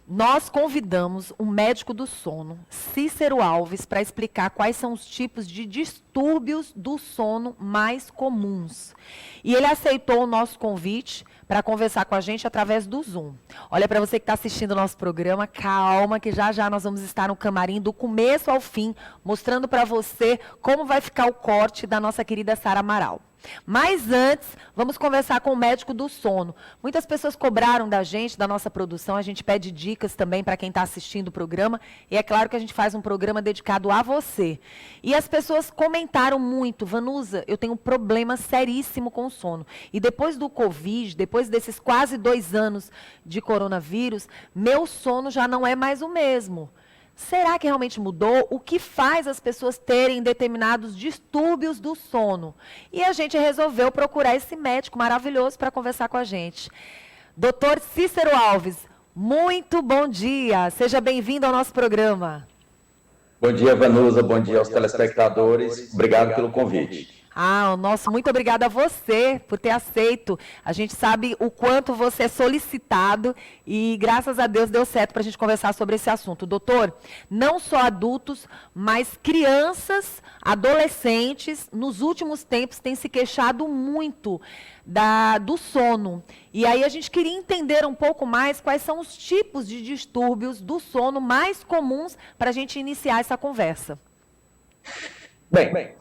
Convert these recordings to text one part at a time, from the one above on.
Nós convidamos um médico do sono, Cícero Alves, para explicar quais são os tipos de distúrbios do sono mais comuns. E ele aceitou o nosso convite para conversar com a gente através do Zoom. Olha, para você que está assistindo o nosso programa, calma que já já nós vamos estar no camarim do começo ao fim, mostrando para você como vai ficar o corte da nossa querida Sara Amaral. Mas antes, vamos conversar com o médico do sono. Muitas pessoas cobraram da gente, da nossa produção, a gente pede dicas também para quem está assistindo o programa, e é claro que a gente faz um programa dedicado a você. E as pessoas comentaram muito: Vanusa, eu tenho um problema seríssimo com o sono. E depois do Covid, depois desses quase 2 anos de coronavírus, meu sono já não é mais o mesmo. Será que realmente mudou? O que faz as pessoas terem determinados distúrbios do sono? E a gente resolveu procurar esse médico maravilhoso para conversar com a gente. Doutor Cícero Alves, muito bom dia. Seja bem-vindo ao nosso programa. Bom dia, Vanusa. Bom dia aos telespectadores. Obrigado pelo convite. Muito obrigada a você por ter aceito. A gente sabe o quanto você é solicitado e, graças a Deus, deu certo para a gente conversar sobre esse assunto. Doutor, não só adultos, mas crianças, adolescentes, nos últimos tempos, têm se queixado muito do sono. E aí a gente queria entender um pouco mais quais são os tipos de distúrbios do sono mais comuns para a gente iniciar essa conversa. Bem,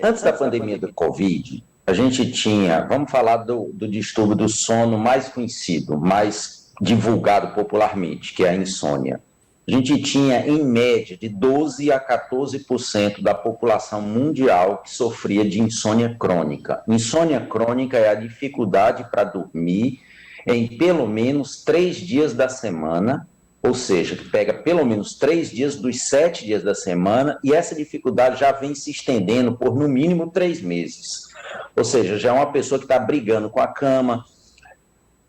antes da pandemia do Covid, a gente tinha, vamos falar do distúrbio do sono mais conhecido, mais divulgado popularmente, que é a insônia. A gente tinha, em média, de 12% a 14% da população mundial que sofria de insônia crônica. Insônia crônica é a dificuldade para dormir em pelo menos 3 dias da semana, ou seja, que pega pelo menos 3 dias dos 7 dias da semana, e essa dificuldade já vem se estendendo por no mínimo 3 meses. Ou seja, já é uma pessoa que está brigando com a cama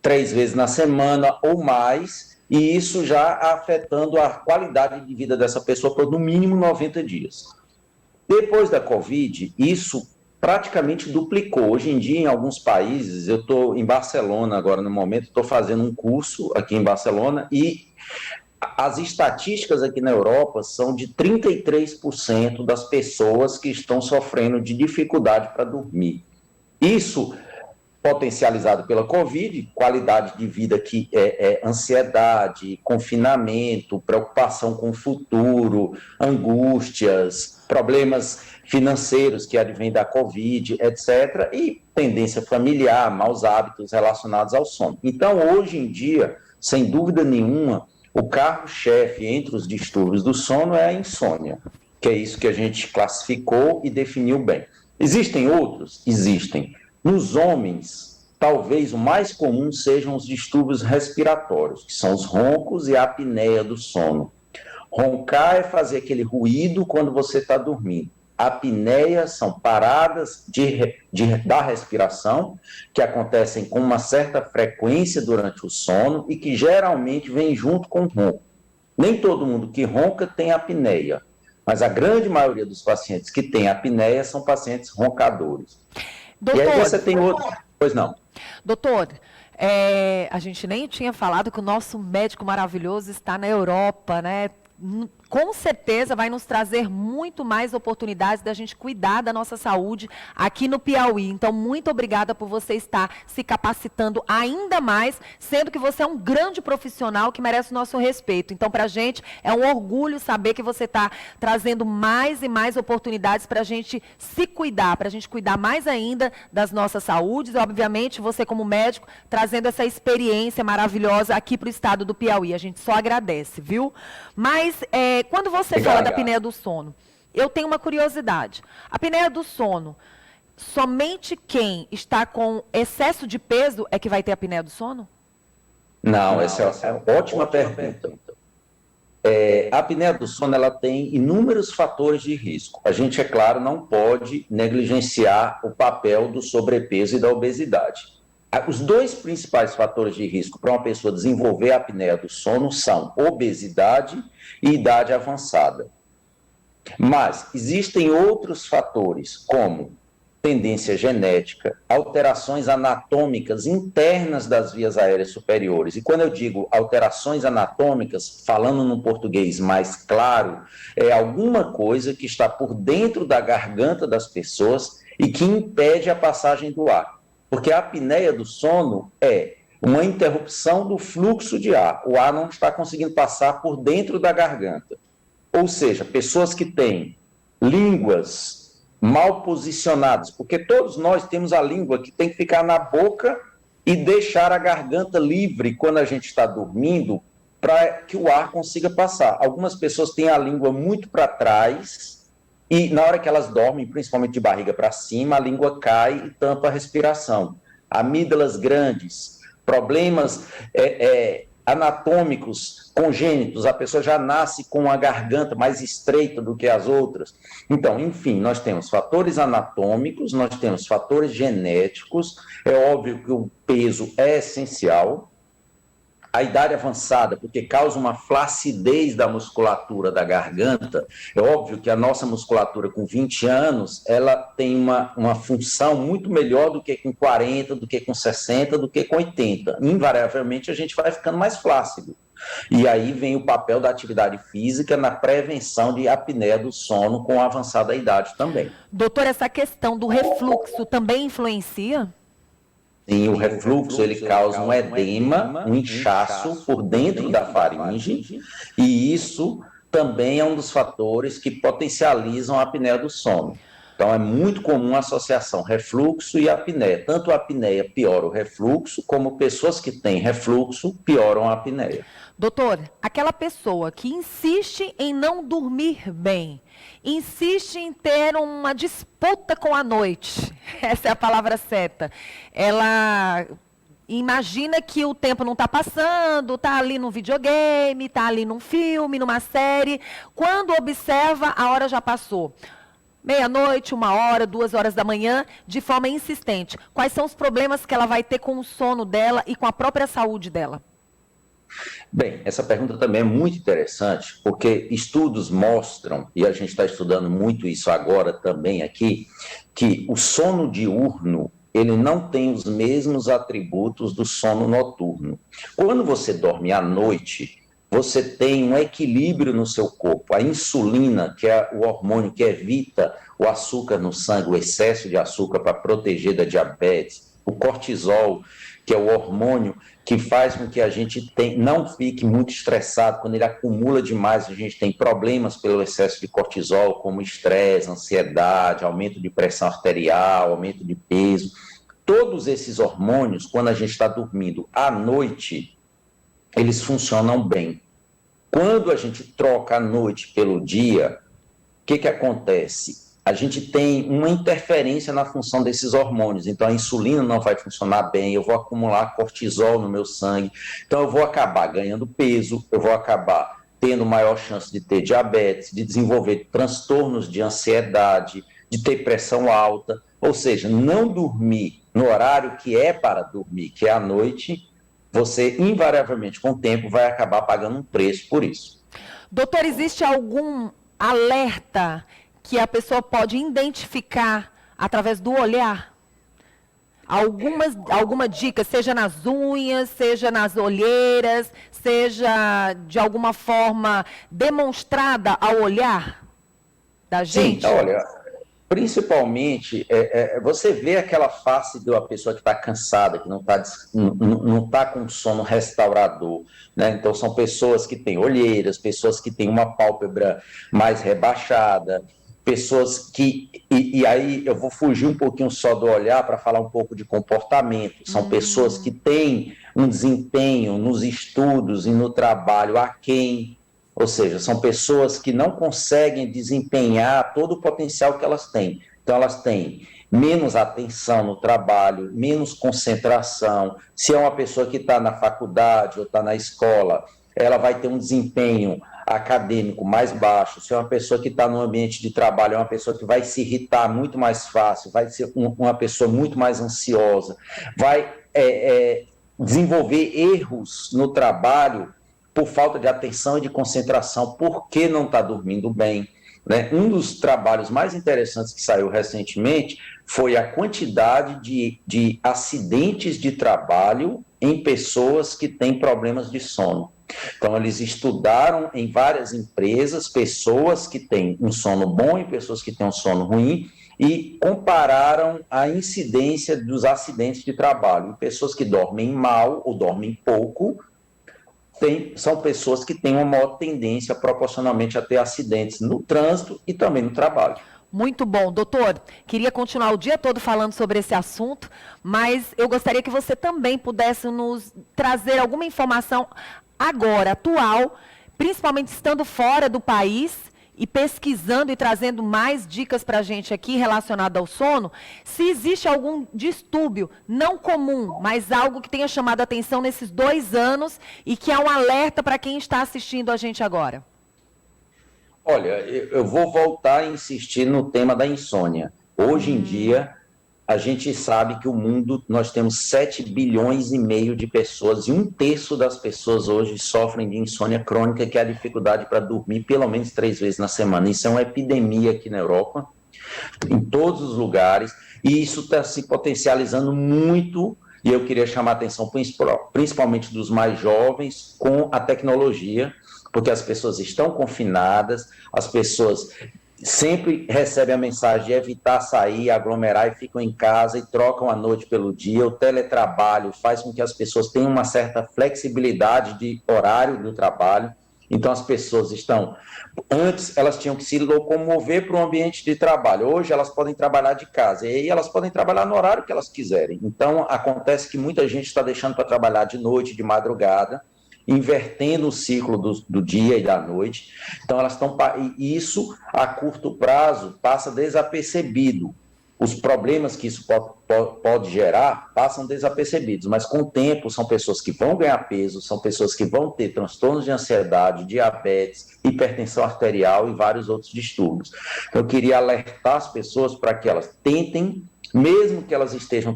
3 vezes na semana ou mais, e isso já afetando a qualidade de vida dessa pessoa por no mínimo 90 dias. Depois da Covid, isso praticamente duplicou. Hoje em dia, em alguns países, eu estou em Barcelona agora no momento, estou fazendo um curso aqui em Barcelona, e as estatísticas aqui na Europa são de 33% das pessoas que estão sofrendo de dificuldade para dormir. Isso potencializado pela Covid, qualidade de vida que é ansiedade, confinamento, preocupação com o futuro, angústias, problemas financeiros que advêm da Covid, etc., e tendência familiar, maus hábitos relacionados ao sono. Então, hoje em dia, sem dúvida nenhuma, o carro-chefe entre os distúrbios do sono é a insônia, que é isso que a gente classificou e definiu bem. Existem outros? Existem. Nos homens, talvez o mais comum sejam os distúrbios respiratórios, que são os roncos e a apneia do sono. Roncar é fazer aquele ruído quando você está dormindo. A apneia são paradas da respiração, que acontecem com uma certa frequência durante o sono e que geralmente vem junto com o ronco. Nem todo mundo que ronca tem apneia, mas a grande maioria dos pacientes que têm apneia são pacientes roncadores. Doutor, e aí você tem outro... Pois não. Doutor, a gente nem tinha falado que o nosso médico maravilhoso está na Europa, né? Com certeza vai nos trazer muito mais oportunidades da gente cuidar da nossa saúde aqui no Piauí. Então, muito obrigada por você estar se capacitando ainda mais, sendo que você é um grande profissional que merece o nosso respeito. Então, para a gente é um orgulho saber que você está trazendo mais e mais oportunidades para a gente se cuidar, para a gente cuidar mais ainda das nossas saúdes. E, obviamente, você como médico, trazendo essa experiência maravilhosa aqui para o estado do Piauí. A gente só agradece, viu? Mas, quando você fala da apneia do sono, eu tenho uma curiosidade. A apneia do sono, somente quem está com excesso de peso é que vai ter apneia do sono? Não, essa é uma ótima pergunta. A apneia do sono ela tem inúmeros fatores de risco. A gente, é claro, não pode negligenciar o papel do sobrepeso e da obesidade. Os 2 principais fatores de risco para uma pessoa desenvolver a apneia do sono são obesidade e idade avançada. Mas existem outros fatores, como tendência genética, alterações anatômicas internas das vias aéreas superiores. E quando eu digo alterações anatômicas, falando num português mais claro, é alguma coisa que está por dentro da garganta das pessoas e que impede a passagem do ar. Porque a apneia do sono é uma interrupção do fluxo de ar. O ar não está conseguindo passar por dentro da garganta. Ou seja, pessoas que têm línguas mal posicionadas, porque todos nós temos a língua que tem que ficar na boca e deixar a garganta livre quando a gente está dormindo para que o ar consiga passar. Algumas pessoas têm a língua muito para trás e na hora que elas dormem, principalmente de barriga para cima, a língua cai e tampa a respiração. Amígdalas grandes, problemas anatômicos congênitos, a pessoa já nasce com a garganta mais estreita do que as outras. Então, enfim, nós temos fatores anatômicos, nós temos fatores genéticos, é óbvio que o peso é essencial, a idade avançada, porque causa uma flacidez da musculatura da garganta, é óbvio que a nossa musculatura com 20 anos, ela tem uma função muito melhor do que com 40, do que com 60, do que com 80. Invariavelmente, a gente vai ficando mais flácido. E aí vem o papel da atividade física na prevenção de apneia do sono com a avançada idade também. Doutor, essa questão do refluxo também influencia? Sim, o refluxo ele causa um edema, um inchaço por dentro da faringe, e isso também é um dos fatores que potencializam a apneia do sono. Então, é muito comum a associação refluxo e apneia. Tanto a apneia piora o refluxo, como pessoas que têm refluxo pioram a apneia. Doutor, aquela pessoa que insiste em não dormir bem, insiste em ter uma disputa com a noite, essa é a palavra certa. Ela imagina que o tempo não está passando, está ali no videogame, está ali num filme, numa série. Quando observa, a hora já passou. Meia-noite, 1h, 2h da manhã, de forma insistente. Quais são os problemas que ela vai ter com o sono dela e com a própria saúde dela? Bem, essa pergunta também é muito interessante, porque estudos mostram, e a gente está estudando muito isso agora também aqui, que o sono diurno, ele não tem os mesmos atributos do sono noturno. Quando você dorme à noite, você tem um equilíbrio no seu corpo. A insulina, que é o hormônio que evita o açúcar no sangue, o excesso de açúcar para proteger da diabetes, o cortisol, que é o hormônio que faz com que a gente não fique muito estressado. Quando ele acumula demais, a gente tem problemas pelo excesso de cortisol, como estresse, ansiedade, aumento de pressão arterial, aumento de peso. Todos esses hormônios, quando a gente está dormindo à noite, eles funcionam bem. Quando a gente troca a noite pelo dia, o que acontece? A gente tem uma interferência na função desses hormônios. Então, a insulina não vai funcionar bem, eu vou acumular cortisol no meu sangue, então eu vou acabar ganhando peso, eu vou acabar tendo maior chance de ter diabetes, de desenvolver transtornos de ansiedade, de ter pressão alta. Ou seja, não dormir no horário que é para dormir, que é à noite, você invariavelmente, com o tempo, vai acabar pagando um preço por isso. Doutor, existe algum alerta que a pessoa pode identificar através do olhar? Alguma dica, seja nas unhas, seja nas olheiras, seja de alguma forma demonstrada ao olhar da gente? Sim, olha, principalmente, você vê aquela face de uma pessoa que está cansada, que não tá com sono restaurador, né? Então, são pessoas que têm olheiras, pessoas que têm uma pálpebra mais rebaixada, pessoas que... E aí eu vou fugir um pouquinho só do olhar para falar um pouco de comportamento. São pessoas que têm um desempenho nos estudos e no trabalho aquém. Ou seja, são pessoas que não conseguem desempenhar todo o potencial que elas têm. Então, elas têm menos atenção no trabalho, menos concentração. Se é uma pessoa que está na faculdade ou está na escola, ela vai ter um desempenho acadêmico mais baixo. Se é uma pessoa que está no ambiente de trabalho, é uma pessoa que vai se irritar muito mais fácil, vai ser uma pessoa muito mais ansiosa, vai desenvolver erros no trabalho por falta de atenção e de concentração, porque não está dormindo bem. né? Um dos trabalhos mais interessantes que saiu recentemente foi a quantidade de acidentes de trabalho em pessoas que têm problemas de sono. Então, eles estudaram em várias empresas pessoas que têm um sono bom e pessoas que têm um sono ruim e compararam a incidência dos acidentes de trabalho. Pessoas que dormem mal ou dormem pouco são pessoas que têm uma maior tendência proporcionalmente a ter acidentes no trânsito e também no trabalho. Muito bom. Doutor, queria continuar o dia todo falando sobre esse assunto, mas eu gostaria que você também pudesse nos trazer alguma informação agora, atual, principalmente estando fora do país e pesquisando e trazendo mais dicas para a gente aqui relacionado ao sono, se existe algum distúrbio não comum, mas algo que tenha chamado a atenção nesses 2 anos e que é um alerta para quem está assistindo a gente agora. Olha, eu vou voltar a insistir no tema da insônia. Hoje em dia, a gente sabe que o mundo, nós temos 7,5 bilhões de pessoas, e 1/3 das pessoas hoje sofrem de insônia crônica, que é a dificuldade para dormir pelo menos 3 vezes na semana. Isso é uma epidemia aqui na Europa, em todos os lugares, e isso está se potencializando muito, e eu queria chamar a atenção principalmente dos mais jovens com a tecnologia, porque as pessoas estão confinadas, as pessoas sempre recebem a mensagem de evitar sair, aglomerar e ficam em casa e trocam a noite pelo dia. O teletrabalho faz com que as pessoas tenham uma certa flexibilidade de horário do trabalho. Então, as pessoas estão... Antes, elas tinham que se locomover para o ambiente de trabalho. Hoje, elas podem trabalhar de casa. E aí, elas podem trabalhar no horário que elas quiserem. Então, acontece que muita gente está deixando para trabalhar de noite, de madrugada, invertendo o ciclo do dia e da noite. Então, elas estão... E isso, a curto prazo, passa desapercebido. Os problemas que isso pode gerar passam desapercebidos, mas com o tempo são pessoas que vão ganhar peso, são pessoas que vão ter transtornos de ansiedade, diabetes, hipertensão arterial e vários outros distúrbios. Então, eu queria alertar as pessoas para que elas tentem, mesmo que elas estejam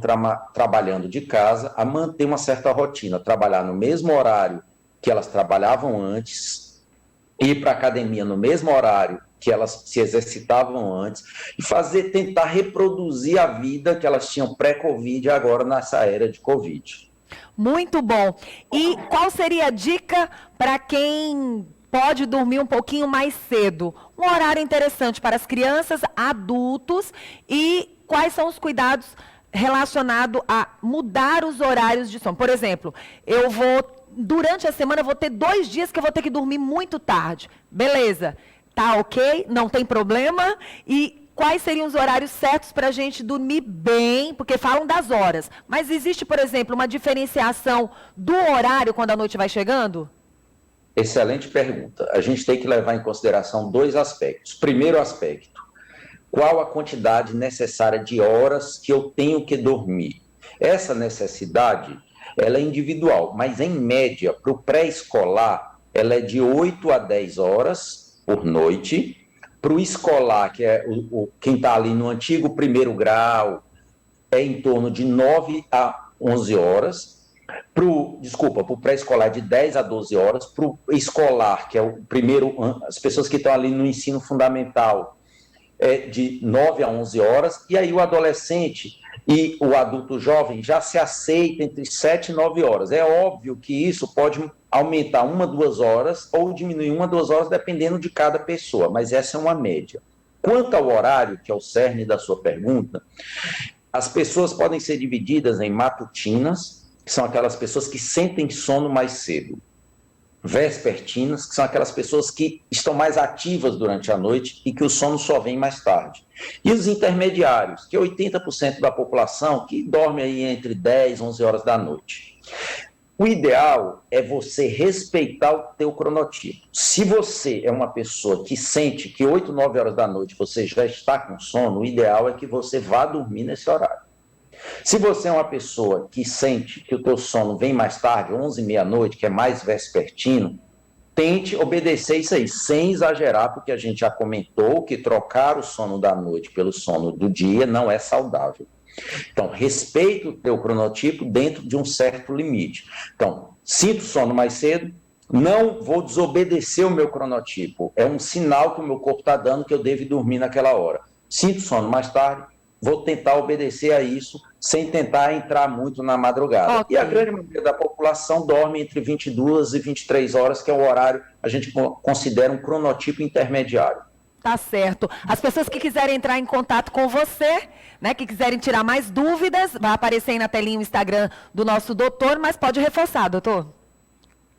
trabalhando de casa, a manter uma certa rotina, trabalhar no mesmo horário que elas trabalhavam antes, ir para a academia no mesmo horário que elas se exercitavam antes e tentar reproduzir a vida que elas tinham pré-Covid agora nessa era de Covid. Muito bom. E qual seria a dica para quem pode dormir um pouquinho mais cedo? Um horário interessante para as crianças, adultos, e quais são os cuidados relacionados a mudar os horários de sono? Por exemplo, durante a semana, eu vou ter 2 dias que eu vou ter que dormir muito tarde. Beleza. Tá ok, não tem problema. E quais seriam os horários certos para a gente dormir bem? Porque falam das horas. Mas existe, por exemplo, uma diferenciação do horário quando a noite vai chegando? Excelente pergunta. A gente tem que levar em consideração 2 aspectos. Primeiro aspecto, qual a quantidade necessária de horas que eu tenho que dormir? Essa necessidade, ela é individual, mas em média, para o pré-escolar, ela é de 8 a 10 horas por noite. Para o escolar, que é quem está ali no antigo primeiro grau, é em torno de 9 a 11 horas. Para o pré-escolar, de 10 a 12 horas. Para o escolar, que é o primeiro, as pessoas que estão ali no ensino fundamental, é de 9 a 11 horas. E aí o adolescente e o adulto jovem já se aceita entre 7 e 9 horas. É óbvio que isso pode aumentar 1, 2 horas ou diminuir 1, 2 horas, dependendo de cada pessoa, mas essa é uma média. Quanto ao horário, que é o cerne da sua pergunta, as pessoas podem ser divididas em matutinas, que são aquelas pessoas que sentem sono mais cedo. Vespertinas, que são aquelas pessoas que estão mais ativas durante a noite e que o sono só vem mais tarde. E os intermediários, que é 80% da população que dorme aí entre 10 e 11 horas da noite. O ideal é você respeitar o teu cronotipo. Se você é uma pessoa que sente que 8, 9 horas da noite você já está com sono, o ideal é que você vá dormir nesse horário. Se você é uma pessoa que sente que o teu sono vem mais tarde, 11, meia-noite, que é mais vespertino, tente obedecer isso aí, sem exagerar, porque a gente já comentou que trocar o sono da noite pelo sono do dia não é saudável. Então, respeita o teu cronotipo dentro de um certo limite. Então, sinto sono mais cedo, Não vou desobedecer o meu cronotipo. É um sinal que o meu corpo está dando que eu devo dormir naquela hora. Sinto sono mais tarde, vou tentar obedecer a isso, sem tentar entrar muito na madrugada. Ok. E a grande maioria da população dorme entre 22 e 23 horas, que é o horário a gente considera um cronotipo intermediário. Tá certo. As pessoas que quiserem entrar em contato com você, né, que quiserem tirar mais dúvidas, vai aparecer aí na telinha o Instagram do nosso doutor, mas pode reforçar, doutor.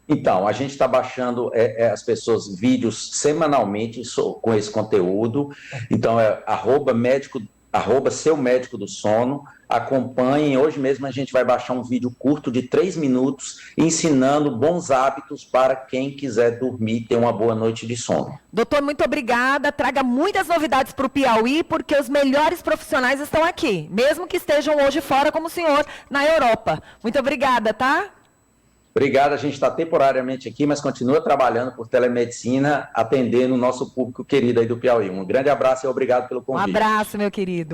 Então, a gente está baixando as pessoas vídeos semanalmente com esse conteúdo. Então, @ seu médico do sono. Acompanhem. Hoje mesmo a gente vai baixar um vídeo curto de 3 minutos, ensinando bons hábitos para quem quiser dormir e ter uma boa noite de sono. Doutor, muito obrigada. Traga muitas novidades para o Piauí, porque os melhores profissionais estão aqui, mesmo que estejam hoje fora, como o senhor, na Europa. Muito obrigada, tá? Obrigado, a gente está temporariamente aqui, mas continua trabalhando por telemedicina, atendendo o nosso público querido aí do Piauí. Um grande abraço e obrigado pelo Um convite. abraço, meu querido.